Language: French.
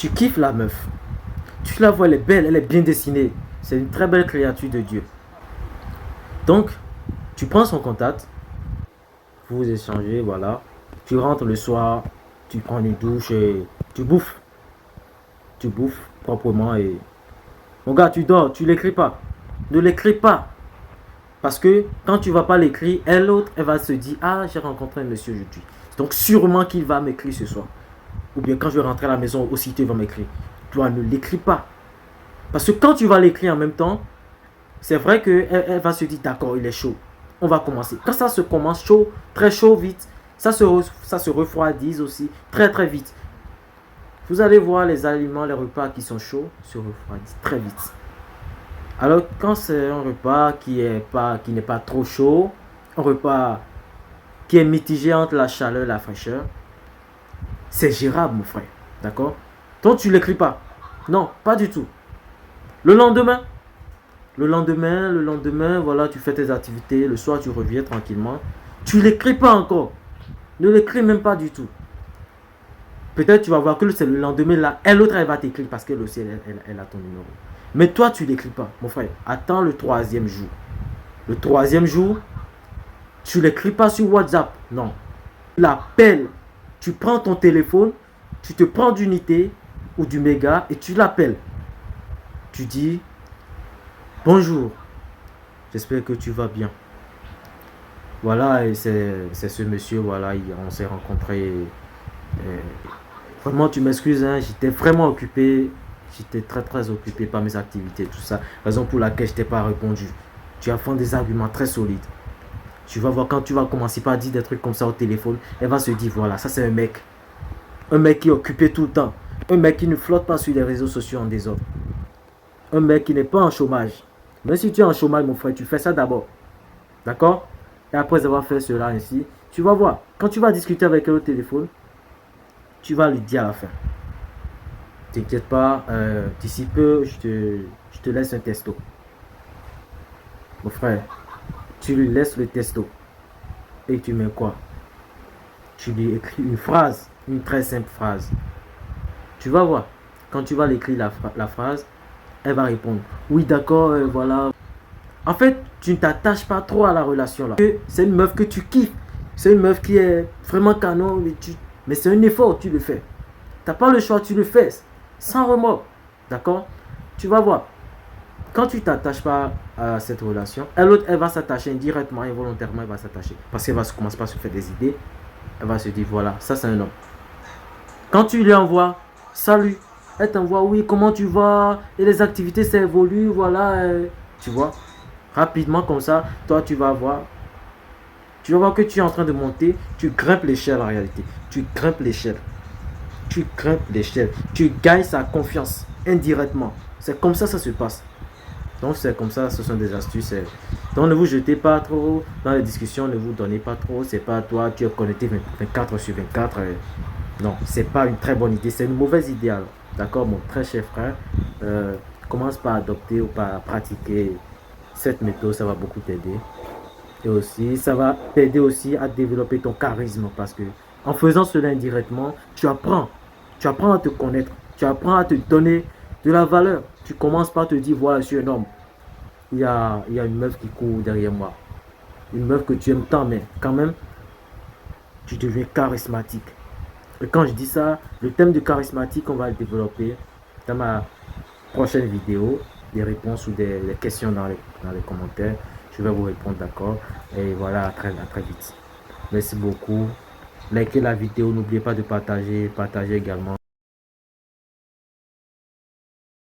tu kiffes la meuf. Tu la vois, elle est belle, elle est bien dessinée. C'est une très belle créature de Dieu. Donc, tu prends son contact, vous échangez, voilà. Tu rentres le soir, tu prends une douche et tu bouffes. Tu bouffes proprement et... Mon gars, tu dors, tu l'écris pas. Ne l'écris pas. Parce que quand tu vas pas l'écrire, elle, l'autre, elle va se dire, ah, j'ai rencontré un monsieur aujourd'hui. Donc, sûrement qu'il va m'écrire ce soir. Ou bien quand je vais rentrer à la maison, aussitôt il va m'écrire. Toi, ne l'écris pas. Parce que quand tu vas l'écrire en même temps, c'est vrai qu'elle va se dire, d'accord, il est chaud. On va commencer. Quand ça se commence chaud, très chaud, vite, ça se refroidit aussi, très très vite. Vous allez voir les aliments, les repas qui sont chauds, se refroidissent très vite. Alors quand c'est un repas qui n'est pas trop chaud, un repas qui est mitigé entre la chaleur et la fraîcheur, c'est gérable, mon frère. D'accord? Donc tu l'écris pas. Non, pas du tout. Le lendemain, voilà, tu fais tes activités. Le soir, tu reviens tranquillement. Tu l'écris pas encore. Ne l'écris même pas du tout. Peut-être tu vas voir que c'est le lendemain là. Elle autre, elle va t'écrire parce qu'elle aussi, elle a ton numéro. Mais toi, tu l'écris pas, mon frère. Attends le troisième jour. Le troisième jour, tu l'écris pas sur WhatsApp. Non. Tu l'appelles. Tu prends ton téléphone, tu te prends d'unité ou du méga et tu l'appelles. Tu dis, bonjour, j'espère que tu vas bien. Voilà, et c'est ce monsieur, voilà, on s'est rencontrés. Vraiment, tu m'excuses, hein, j'étais vraiment occupé. J'étais très très occupé par mes activités, tout ça. Raison pour laquelle je t'ai pas répondu. Tu as fait des arguments très solides. Tu vas voir quand tu vas commencer par dire des trucs comme ça au téléphone, elle va se dire, voilà, ça c'est un mec. Un mec qui est occupé tout le temps. Un mec qui ne flotte pas sur les réseaux sociaux en désordre. Un mec qui n'est pas en chômage. Même si tu es en chômage, mon frère, tu fais ça d'abord. D'accord? Et après avoir fait cela ainsi, tu vas voir. Quand tu vas discuter avec elle au téléphone, tu vas lui dire à la fin. T'inquiète pas, d'ici peu, je te laisse un testo. Mon frère, tu lui laisses le testo. Et tu mets quoi? Tu lui écris une phrase, une très simple phrase. Tu vas voir. Quand tu vas l'écrire la phrase, elle va répondre. Oui, d'accord, voilà. En fait, tu ne t'attaches pas trop à la relation là. C'est une meuf que tu kiffes. C'est une meuf qui est vraiment canon. Mais c'est un effort, tu le fais. Tu n'as pas le choix, tu le fais. Sans remords. D'accord? Tu vas voir. Quand tu ne t'attaches pas à cette relation, elle va s'attacher indirectement, involontairement, elle va s'attacher. Parce qu'elle va commencer par se faire des idées. Elle va se dire, voilà, ça c'est un homme. Quand tu lui envoies, salut, elle t'envoie, oui, comment tu vas? Et les activités, ça évolue, voilà. Tu vois? Rapidement comme ça, toi tu vas voir. Tu vas voir que tu es en train de monter. Tu grimpes l'échelle en réalité. Tu grimpes l'échelle. Tu grimpes l'échelle. Tu gagnes sa confiance indirectement. C'est comme ça se passe. Donc c'est comme ça, ce sont des astuces. Donc ne vous jetez pas trop dans les discussions, ne vous donnez pas trop. C'est pas toi, tu es connecté 24 sur 24. Non, c'est pas une très bonne idée, c'est une mauvaise idée alors. D'accord, mon très cher frère. Commence par adopter ou par pratiquer cette méthode, ça va beaucoup t'aider. Et aussi, ça va t'aider aussi à développer ton charisme parce que en faisant cela indirectement, tu apprends. Tu apprends à te connaître. Tu apprends à te donner de la valeur. Tu commences par te dire, voilà, je suis un homme. Il y a une meuf qui court derrière moi. Une meuf que tu aimes tant, mais quand même, tu deviens charismatique. Et quand je dis ça, le thème de charismatique, on va le développer dans ma prochaine vidéo. Des réponses ou des questions dans les commentaires. Je vais vous répondre, d'accord? Et voilà, à très vite. Merci beaucoup. Likez la vidéo, n'oubliez pas de partager également.